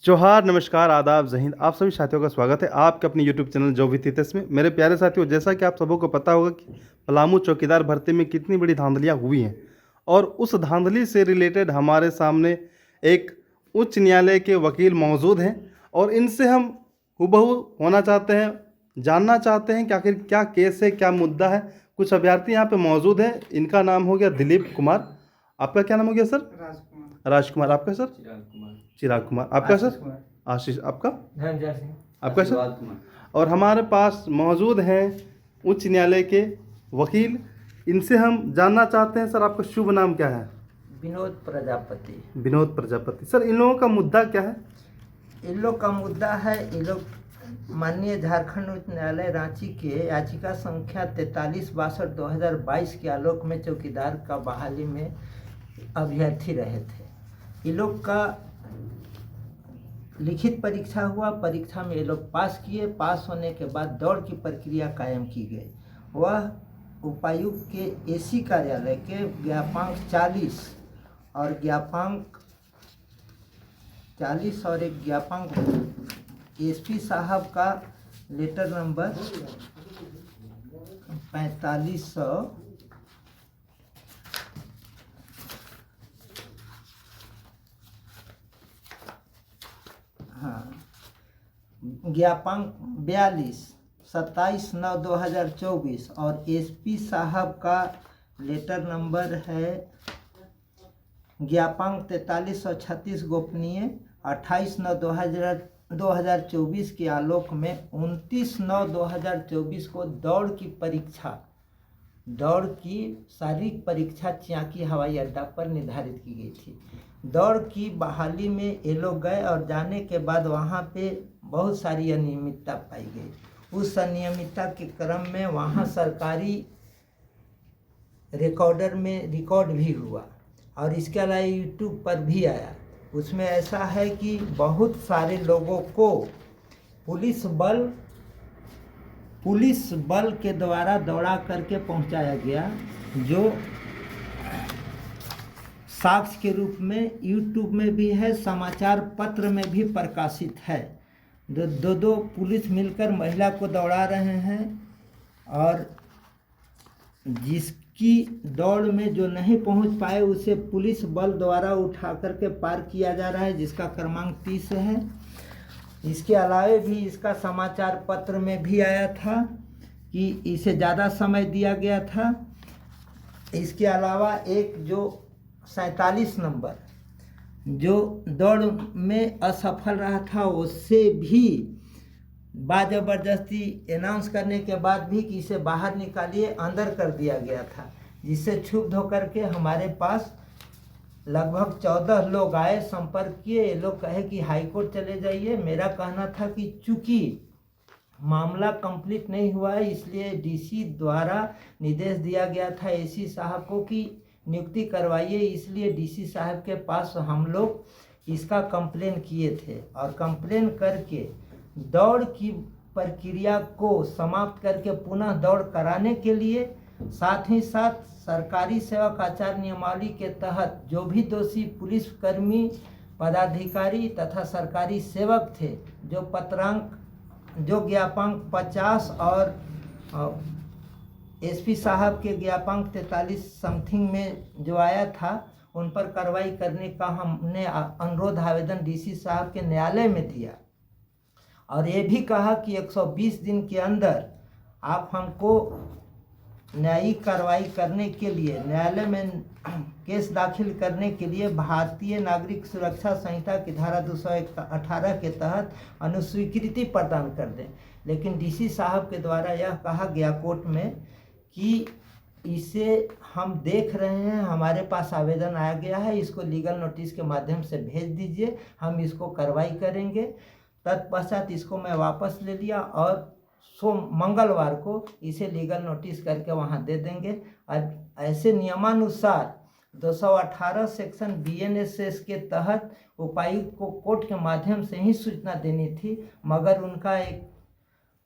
जोहार, नमस्कार, आदाब, जय हिंद। आप सभी साथियों का स्वागत है आपके अपने यूट्यूब चैनल जो भी तीतस में। मेरे प्यारे साथियों, जैसा कि आप सबों को पता होगा कि पलामू चौकीदार भर्ती में कितनी बड़ी धांधलियाँ हुई हैं और उस धांधली से रिलेटेड हमारे सामने एक उच्च न्यायालय के वकील मौजूद हैं और इनसे हम हूबहू होना चाहते हैं, जानना चाहते हैं कि आखिर क्या केस है, क्या मुद्दा है। कुछ अभ्यर्थी यहाँ पे मौजूद हैं। इनका नाम हो गया दिलीप कुमार। आपका क्या नाम हो गया सर? राजकुमार। राजकुमार। आपका सर? चिराग कुमार। चिराग कुमार। आपका आशीष सर? कुमार। आशीष। आपका? धनंजय सिंह। आपका सर? आशीर्वाद कुमार। और हमारे पास मौजूद हैं उच्च न्यायालय के वकील। इनसे हम जानना चाहते हैं, सर आपका शुभ नाम क्या है? विनोद प्रजापति। विनोद प्रजापति। सर इन लोगों का मुद्दा क्या है? इन लोग का मुद्दा है, इन लोग माननीय झारखंड उच्च न्यायालय रांची के याचिका संख्या 4362/2022 के आलोक में चौकीदार का बहाली में अभ्यर्थी रहे थे। इन लोग का लिखित परीक्षा हुआ, परीक्षा में ये लोग पास किए। पास होने के बाद दौड़ की प्रक्रिया कायम की गई। वह उपायुक्त के एसी कार्यालय के ज्ञापांक 40 और ज्ञापांक 40 और एक ज्ञापांक एसपी साहब का लेटर नंबर 4500 ज्ञापांक 42 27/9/2024 और एसपी साहब का लेटर नंबर है ज्ञापांक 43 और 36 गोपनीय 28/9/2024 के आलोक में 29/9/2024 को दौड़ की शारीरिक परीक्षा चियाकी हवाई अड्डा पर निर्धारित की गई थी। दौड़ की बहाली में ये लोग गए और जाने के बाद वहाँ पे बहुत सारी अनियमितता पाई गई। उस अनियमितता के क्रम में वहाँ सरकारी रिकॉर्डर में रिकॉर्ड भी हुआ और इसके अलावा यूट्यूब पर भी आया। उसमें ऐसा है कि बहुत सारे लोगों को पुलिस बल के द्वारा दौड़ा करके पहुंचाया गया, जो साक्ष्य के रूप में यूट्यूब में भी है, समाचार पत्र में भी प्रकाशित है। दो पुलिस मिलकर महिला को दौड़ा रहे हैं और जिसकी दौड़ में जो नहीं पहुंच पाए उसे पुलिस बल द्वारा उठा करके पार किया जा रहा है, जिसका क्रमांक 30 है। इसके अलावा भी इसका समाचार पत्र में भी आया था कि इसे ज़्यादा समय दिया गया था। इसके अलावा एक जो 47 नंबर जो दौड़ में असफल रहा था, उससे भी बाज़बरदस्ती अनाउंस करने के बाद भी कि इसे बाहर निकालिए, अंदर कर दिया गया था, जिससे क्षुब्ध होकर के हमारे पास लगभग 14 लोग आए, संपर्क किए। ये लोग कहे कि हाई कोर्ट चले जाइए। मेरा कहना था कि चूंकि मामला कंप्लीट नहीं हुआ है, इसलिए डीसी द्वारा निर्देश दिया गया था एसी साहब को कि नियुक्ति करवाइए। इसलिए डीसी साहब के पास हम लोग इसका कंप्लेन किए थे और कंप्लेन करके दौड़ की प्रक्रिया को समाप्त करके पुनः दौड़ कराने के लिए, साथ ही साथ सरकारी सेवक आचार नियमावली के तहत जो भी दोषी पुलिसकर्मी, पदाधिकारी तथा सरकारी सेवक थे, जो ज्ञापांक 50 और एसपी साहब के ज्ञापांक 43 समथिंग में जो आया था, उन पर कार्रवाई करने का हमने अनुरोध आवेदन डीसी साहब के न्यायालय में दिया और ये भी कहा कि 120 दिन के अंदर आप हमको न्यायिक कार्रवाई करने के लिए, न्यायालय में केस दाखिल करने के लिए भारतीय नागरिक सुरक्षा संहिता की धारा 218 के तहत अनुस्वीकृति प्रदान कर दें। लेकिन डीसी साहब के द्वारा यह कहा गया कोर्ट में कि इसे हम देख रहे हैं, हमारे पास आवेदन आया गया है, इसको लीगल नोटिस के माध्यम से भेज दीजिए, हम इसको कार्रवाई करेंगे। तत्पश्चात इसको मैं वापस ले लिया और मंगलवार को इसे लीगल नोटिस करके वहां दे देंगे। अब ऐसे नियमानुसार 218 सेक्शन BNSS के तहत उपायुक्त को कोर्ट के माध्यम से ही सूचना देनी थी, मगर उनका एक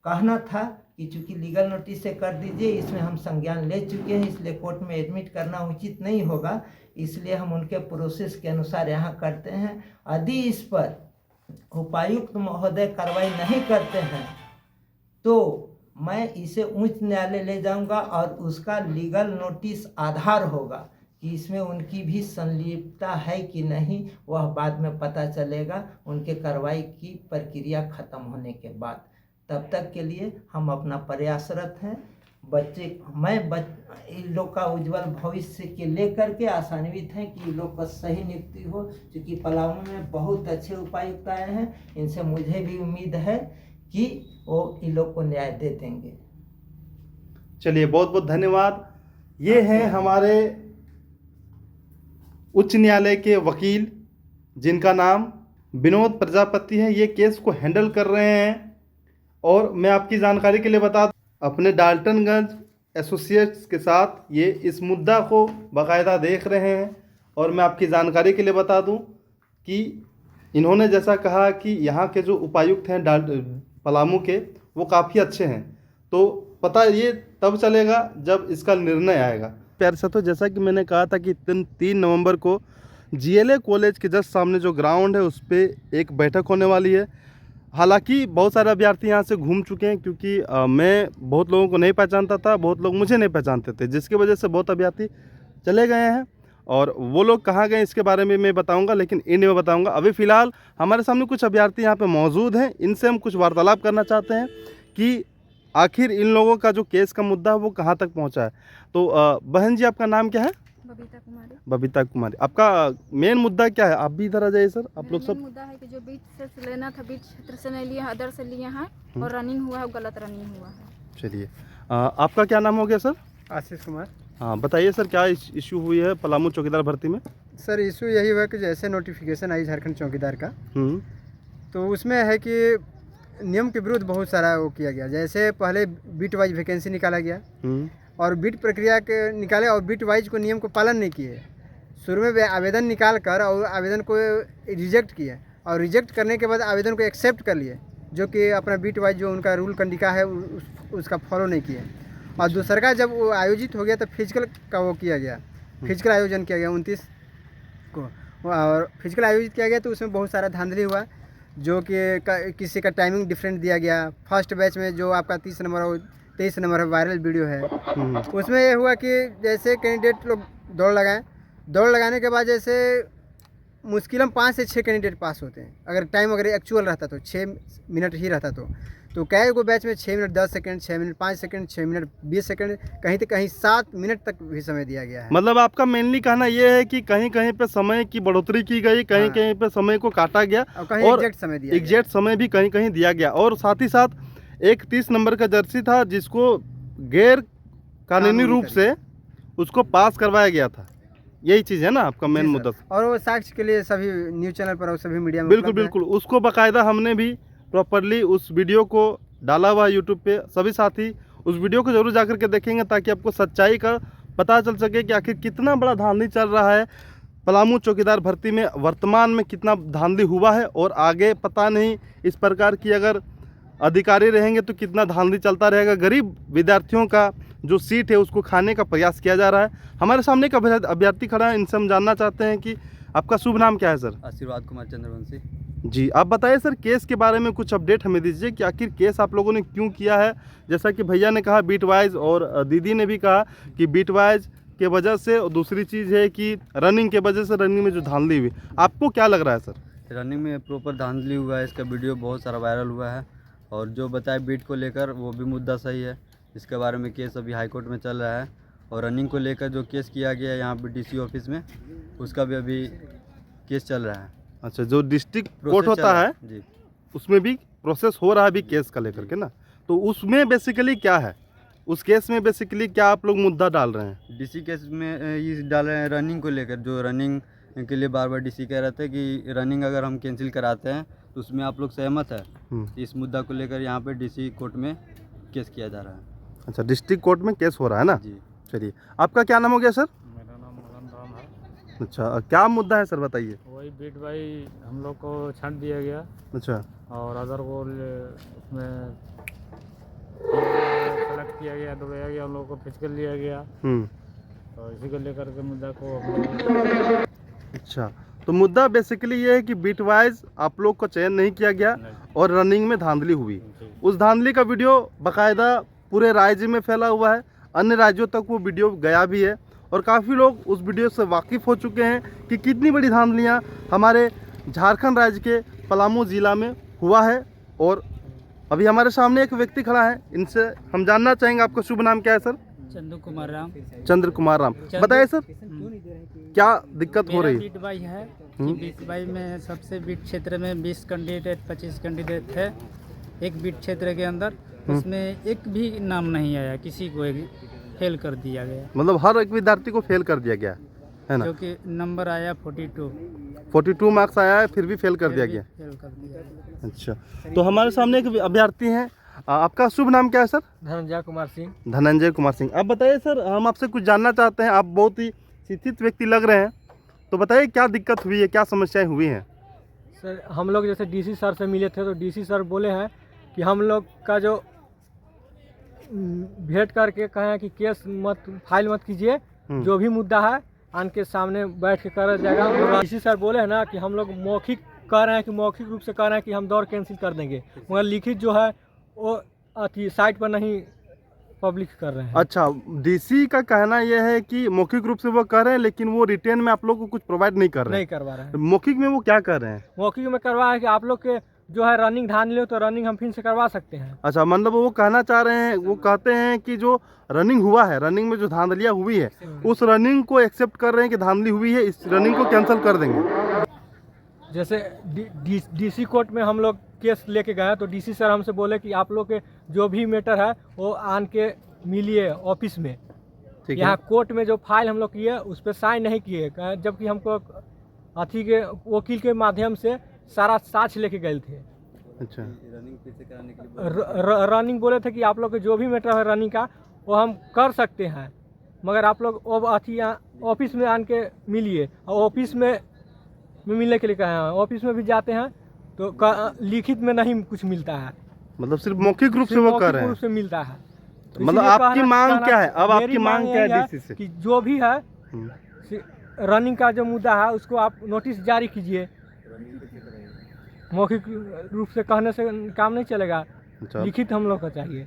कहना था कि चूंकि लीगल नोटिस से कर दीजिए, इसमें हम संज्ञान ले चुके हैं, इसलिए कोर्ट में एडमिट करना उचित नहीं होगा, इसलिए हम उनके प्रोसेस के अनुसार यहाँ करते हैं। यदि इस पर उपायुक्त महोदय कार्रवाई नहीं करते हैं तो मैं इसे उच्च न्यायालय ले जाऊंगा और उसका लीगल नोटिस आधार होगा कि इसमें उनकी भी संलिप्तता है कि नहीं, वह बाद में पता चलेगा उनके कार्रवाई की प्रक्रिया खत्म होने के बाद। तब तक के लिए हम अपना प्रयासरत हैं। इन लोग का उज्जवल भविष्य के लेकर के आशान्वित हैं कि इन लोग का सही नियुक्ति हो, क्योंकि पलामू में बहुत अच्छे उपायुक्त आए हैं। इनसे मुझे भी उम्मीद है कि वो इन लोग को न्याय दे देंगे। चलिए, बहुत बहुत धन्यवाद। ये हैं हमारे उच्च न्यायालय के वकील, जिनका नाम विनोद प्रजापति है। ये केस को हैंडल कर रहे हैं। और मैं आपकी जानकारी के लिए बता दूं, अपने डाल्टनगंज एसोसिएट्स के साथ ये इस मुद्दा को बाकायदा देख रहे हैं। और मैं आपकी जानकारी के लिए बता दूं कि इन्होंने जैसा कहा कि यहाँ के जो उपायुक्त हैं पलामू के, वो काफ़ी अच्छे हैं। तो पता ये तब चलेगा जब इसका निर्णय आएगा। प्यारे साथियों, जैसा कि मैंने कहा था कि 3 नवंबर को GLA कॉलेज के जस्ट सामने जो ग्राउंड है उस पर एक बैठक होने वाली है। हालांकि बहुत सारे अभ्यर्थी यहाँ से घूम चुके हैं, क्योंकि मैं बहुत लोगों को नहीं पहचानता था, बहुत लोग मुझे नहीं पहचानते थे, जिसकी वजह से बहुत अभ्यर्थी चले गए हैं। और वो लोग कहाँ गए इसके बारे में मैं बताऊंगा, लेकिन एंड में बताऊंगा। अभी फ़िलहाल हमारे सामने कुछ अभ्यर्थी यहाँ पे मौजूद हैं। इनसे हम कुछ वार्तालाप करना चाहते हैं कि आखिर इन लोगों का जो केस का मुद्दा है वो कहाँ तक पहुँचा है। तो बहन जी, आपका नाम क्या है? बबीता कुमारी। बबीता कुमारी, आपका मेन मुद्दा क्या है? आप भी इधर आ जाइए सर, आप लोग सब। मुद्दा है कि जो बीच से लेना था, बीच क्षेत्र से नहीं लिया, अदर से लिया है और रनिंग हुआ है, गलत रनिंग हुआ है। चलिए, आपका क्या नाम हो गया सर? आशीष कुमार। हाँ, बताइए सर, क्या इशू हुई है पलामू चौकीदार भर्ती में? सर, इशू यही हुआ कि जैसे नोटिफिकेशन आई झारखंड चौकीदार का, तो उसमें है कि नियम के विरुद्ध बहुत सारा वो किया गया। जैसे पहले बीट वाइज वैकेंसी निकाला गया और बीट प्रक्रिया के निकाले और बीट वाइज को नियम को पालन नहीं किए। शुरू में आवेदन निकाल कर और आवेदन को रिजेक्ट किए और रिजेक्ट करने के बाद आवेदन को एक्सेप्ट कर लिए, जो कि अपना बीट वाइज जो उनका रूल कंडिका है उसका फॉलो नहीं किए। और दूसरा का जब वो आयोजित हो गया तो फिजिकल का वो किया गया, फिजिकल आयोजन किया गया 29 को, और फिजिकल आयोजित किया गया तो उसमें बहुत सारा धांधली हुआ, जो कि किसी का टाइमिंग डिफरेंट दिया गया। फर्स्ट बैच में जो आपका 30 नंबर और 23 नंबर वायरल वीडियो है, उसमें ये हुआ कि जैसे कैंडिडेट लोग दौड़ लगाने के बाद जैसे मुश्किल 5 से 6 कैंडिडेट पास होते हैं। अगर एक्चुअल रहता तो 6 मिनट ही रहता तो कई को बैच में 6 minute 10 second, 6 minute 5 second, 6 minute 20 second, कहीं तो कहीं 7 मिनट तक भी समय दिया गया है। मतलब आपका मेनली कहना ये है कि कहीं कहीं पे समय की बढ़ोतरी की गई, कहीं कहीं पे समय को काटा गया और कहीं एग्जैक्ट समय भी कहीं कहीं दिया गया। और साथ ही साथ एक 30 नंबर का जर्सी था जिसको गैर कानूनी रूप से उसको पास करवाया गया था। यही चीज़ है ना आपका मेन मुद्दा? और वो साक्ष्य के लिए सभी न्यूज़ चैनल पर और सभी मीडिया में बिल्कुल उसको बाकायदा हमने भी प्रॉपरली उस वीडियो को डाला हुआ यूट्यूब पे। सभी साथी उस वीडियो को जरूर जाकर के देखेंगे ताकि आपको सच्चाई का पता चल सके कि आखिर कितना बड़ा धांधली चल रहा है पलामू चौकीदार भर्ती में। वर्तमान में कितना धांधली हुआ है और आगे पता नहीं इस प्रकार की अगर अधिकारी रहेंगे तो कितना धांधली चलता रहेगा। गरीब विद्यार्थियों का जो सीट है उसको खाने का प्रयास किया जा रहा है। हमारे सामने एक अभ्यर्थी खड़ा है, इनसे हम जानना चाहते हैं कि आपका शुभ नाम क्या है सर? आशीर्वाद कुमार चंद्रवंशी जी। आप बताइए सर, केस के बारे में कुछ अपडेट हमें दीजिए कि आखिर केस आप लोगों ने क्यों किया है। जैसा कि भैया ने कहा बीट वाइज और दीदी ने भी कहा कि बीट वाइज के वजह से, और दूसरी चीज़ है कि रनिंग के वजह से रनिंग में जो धांधली हुई, आपको क्या लग रहा है सर? रनिंग में प्रॉपर धांधली हुआ है, इसका वीडियो बहुत सारा वायरल हुआ है। और जो बताए बीट को लेकर वो भी मुद्दा सही है। इसके बारे में केस अभी हाई कोर्ट में चल रहा है। और रनिंग को लेकर जो केस किया गया है यहाँ पर DC ऑफिस में, उसका भी अभी केस चल रहा है। अच्छा, जो डिस्ट्रिक्ट कोर्ट होता है जी, उसमें भी प्रोसेस हो रहा है अभी केस का लेकर के ना। तो उसमें बेसिकली क्या है, उस केस में बेसिकली क्या आप लोग मुद्दा डाल रहे हैं? DC केस में ये डाल रहे हैं रनिंग को लेकर। जो रनिंग के लिए बार बार DC कह रहे थे कि रनिंग अगर हम कैंसिल कराते हैं तो उसमें आप लोग सहमत है। इस मुद्दा को लेकर यहाँ पे DC कोर्ट में केस किया जा रहा है। अच्छा, डिस्ट्रिक्ट कोर्ट में केस हो रहा है ना जी। चलिए, आपका क्या नाम हो गया सर? मेरा नाम मदन राम है। अच्छा, क्या मुद्दा है सर, बताइए। वही बीट बाई हम लोग को छांट दिया गया अच्छा, और अदर को उसमें सेलेक्ट किया गया, दौड़ाया गया, हम लोग को फिजिकल लिया गया। तो इसी को लेकर के मुद्दा को अच्छा, तो मुद्दा बेसिकली ये है कि बीट वाइज आप लोग को चयन नहीं किया गया और रनिंग में धांधली हुई। उस धांधली का वीडियो बाकायदा पूरे राज्य में फैला हुआ है, अन्य राज्यों तक वो वीडियो गया भी है और काफ़ी लोग उस वीडियो से वाकिफ़ हो चुके हैं कि कितनी बड़ी धांधलियाँ हमारे झारखंड राज्य के पलामू ज़िला में हुआ है। और अभी हमारे सामने एक व्यक्ति खड़ा है, इनसे हम जानना चाहेंगे आपका शुभ नाम क्या है सर? चंदू कुमार राम। चंद्र कुमार राम। बताइए सर क्या दिक्कत हो रही है? बीट बाई है कि बीट बाई में सबसे बीट क्षेत्र में 20 कैंडिडेट 25 कैंडिडेट थे एक बीट क्षेत्र के अंदर, उसमें एक भी नाम नहीं आया, किसी को एक फेल कर दिया गया। मतलब हर एक विद्यार्थी को फेल कर दिया गया है ना? जो कि नंबर आया 42 मार्क्स आया है, फिर भी फेल कर दिया गया। फेल कर दिया गया। अच्छा, तो हमारे सामने एक अभ्यर्थी हैं, आपका शुभ नाम क्या है सर? धनंजय कुमार सिंह। धनंजय कुमार सिंह। आप बताइए सर, हम आपसे कुछ जानना चाहते हैं, आप बहुत ही शिक्षित व्यक्ति लग रहे हैं, तो बताइए क्या दिक्कत हुई है, क्या समस्याएं हुई हैं? सर हम लोग जैसे डीसी सर से मिले थे तो डीसी सर बोले हैं कि हम लोग का जो भेंट करके कहे हैं कि केस मत फाइल मत कीजिए, जो भी मुद्दा है आन के सामने बैठ के करा जाएगा। डीसी सर बोले हैं ना कि हम लोग मौखिक कह रहे हैं कि मौखिक रूप से कह रहे हैं कि हम दौड़ कैंसिल कर देंगे, मगर लिखित जो है वो अथी साइट पर नहीं पब्लिक कर रहे हैं। अच्छा, डीसी का कहना यह है कि मौखिक रूप से वो कर रहे हैं, लेकिन वो रिटेन में आप लोग को कुछ प्रोवाइड नहीं कर रहे नहीं करवा रहे हैं। मौखिक में वो क्या कर रहे हैं? मौखिक में करवा है कि आप लोग के जो है रनिंग धान ले तो रनिंग हम फिर से करवा सकते हैं। अच्छा, मतलब वो कहना चाह रहे हैं, वो कहते हैं कि जो रनिंग हुआ है, रनिंग में जो धांधलियाँ हुई है, उस रनिंग को एक्सेप्ट कर रहे हैं कि धांधली हुई है, इस रनिंग को कैंसिल कर देंगे। जैसे डीसी कोर्ट में हम लोग केस लेके गए तो डीसी सर हमसे बोले कि आप लोग के जो भी मैटर है वो आन के मिलिए ऑफिस में। यहाँ कोर्ट में जो फाइल हम लोग किए उस पर साइन नहीं किए, जबकि हमको अथी के वकील के माध्यम से सारा साक्ष्य लेके गए थे। अच्छा, रनिंग फिर से कराने के लिए रनिंग बोले थे कि आप लोग के जो भी मैटर है रनिंग का वो हम कर सकते हैं, मगर आप लोग अथी यहाँ ऑफिस में आन के मिलिए। और ऑफिस में मिलने के लिए कहे हैं, ऑफिस में भी जाते हैं तो लिखित में नहीं कुछ मिलता है, मतलब सिर्फ मौखिक रूप से वो कर रहे हैं। रूप से मिलता है। तो मतलब इसीलिए आपकी मांग क्या है? अब आपकी मांग क्या है यही डीसी से? कि जो भी है रनिंग का जो मुद्दा है उसको आप नोटिस जारी कीजिए। मौखिक रूप से कहने से काम नहीं चलेगा, अच्छा, लिखित हम लोग का चाहिए।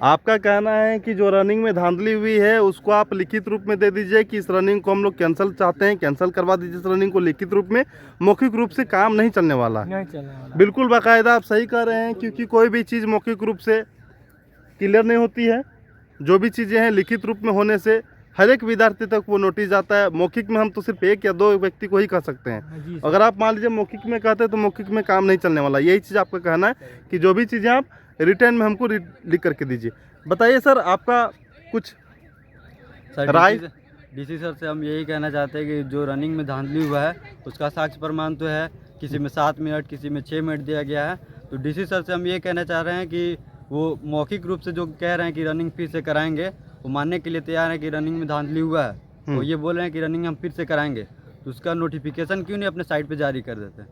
आपका कहना है कि जो रनिंग में धांधली हुई है उसको आप लिखित रूप में दे दीजिए कि इस रनिंग को हम लोग कैंसिल चाहते हैं, कैंसिल करवा दीजिए इस रनिंग को लिखित रूप में। मौखिक रूप से काम नहीं चलने वाला। नहीं चलने वाला। बिल्कुल बाकायदा आप सही कह रहे हैं, क्योंकि कोई भी चीज़ मौखिक रूप से क्लियर नहीं होती है। जो भी चीज़ें हैं लिखित रूप में होने से हर एक विद्यार्थी तक वो नोटिस जाता है। मौखिक में हम तो सिर्फ 1 या 2 व्यक्ति को ही कह सकते हैं। अगर आप मान लीजिए मौखिक में कहते हैं तो मौखिक में काम नहीं चलने वाला। यही चीज़ आपका कहना है कि जो भी चीज़ें आप रिटर्न में हमको लिख करके दीजिए। बताइए सर, आपका कुछ राय? डीसी सर से हम यही कहना चाहते हैं कि जो रनिंग में धांधली हुआ है उसका साक्ष्य प्रमाण तो है, किसी में 7 मिनट किसी में 6 मिनट दिया गया है। तो डीसी सर से हम ये कहना चाह रहे हैं कि वो मौखिक रूप से जो कह रहे हैं कि रनिंग फिर से कराएंगे, वो मानने के लिए तैयार है कि रनिंग में धांधली हुआ है, वो ये बोल रहे हैं कि रनिंग हम फिर से कराएंगे, तो उसका नोटिफिकेशन क्यों नहीं अपने साइट पे जारी कर देते?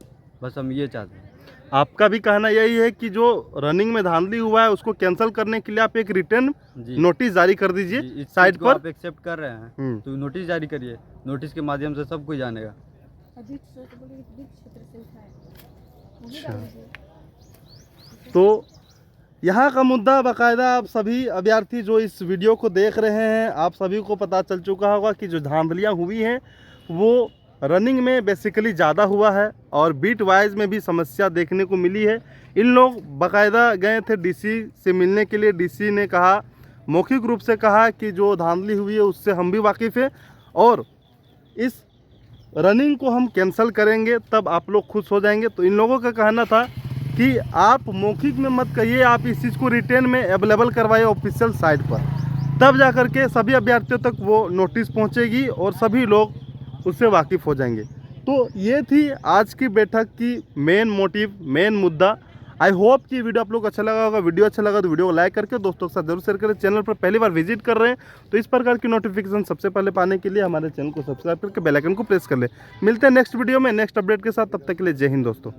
बस हम ये चाहते हैं। आपका भी कहना यही है कि जो रनिंग में धांधली हुआ है उसको कैंसिल करने के लिए आप एक रिटर्न नोटिस जारी कर दीजिए साइट पर। आप एक्सेप्ट कर रहे हैं तो नोटिस जारी करिए, नोटिस के माध्यम से सब कोई जानेगा। तो यहाँ का मुद्दा बाकायदा आप सभी अभ्यर्थी जो इस वीडियो को देख रहे हैं, आप सभी को पता चल चुका होगा कि जो धांधलियाँ हुई हैं वो रनिंग में बेसिकली ज़्यादा हुआ है और बीट वाइज में भी समस्या देखने को मिली है। इन लोग बाकायदा गए थे डीसी से मिलने के लिए। डीसी ने कहा, मौखिक रूप से कहा कि जो धांधली हुई है उससे हम भी वाकिफ़ हैं और इस रनिंग को हम कैंसिल करेंगे तब आप लोग खुश हो जाएंगे। तो इन लोगों का कहना था कि आप मौखिक में मत कहिए, आप इस चीज़ को रिटेन में अवेलेबल करवाइए ऑफिशियल साइट पर, तब जा कर के सभी अभ्यर्थियों तक वो नोटिस पहुंचेगी और सभी लोग उससे वाकिफ़ हो जाएंगे। तो ये थी आज की बैठक की मेन मोटिव, मेन मुद्दा। आई होप कि वीडियो आप लोग अच्छा लगा होगा। वीडियो अच्छा लगा तो वीडियो को लाइक करके दोस्तों के साथ जरूर शेयर करें। चैनल पर पहली बार विजिट कर रहे हैं तो इस प्रकार की नोटिफिकेशन सबसे पहले पाने के लिए हमारे चैनल को सब्सक्राइब करके बेल आइकन को प्रेस कर ले। मिलते हैं नेक्स्ट वीडियो में नेक्स्ट अपडेट के साथ, तब तक के लिए जय हिंद दोस्तों।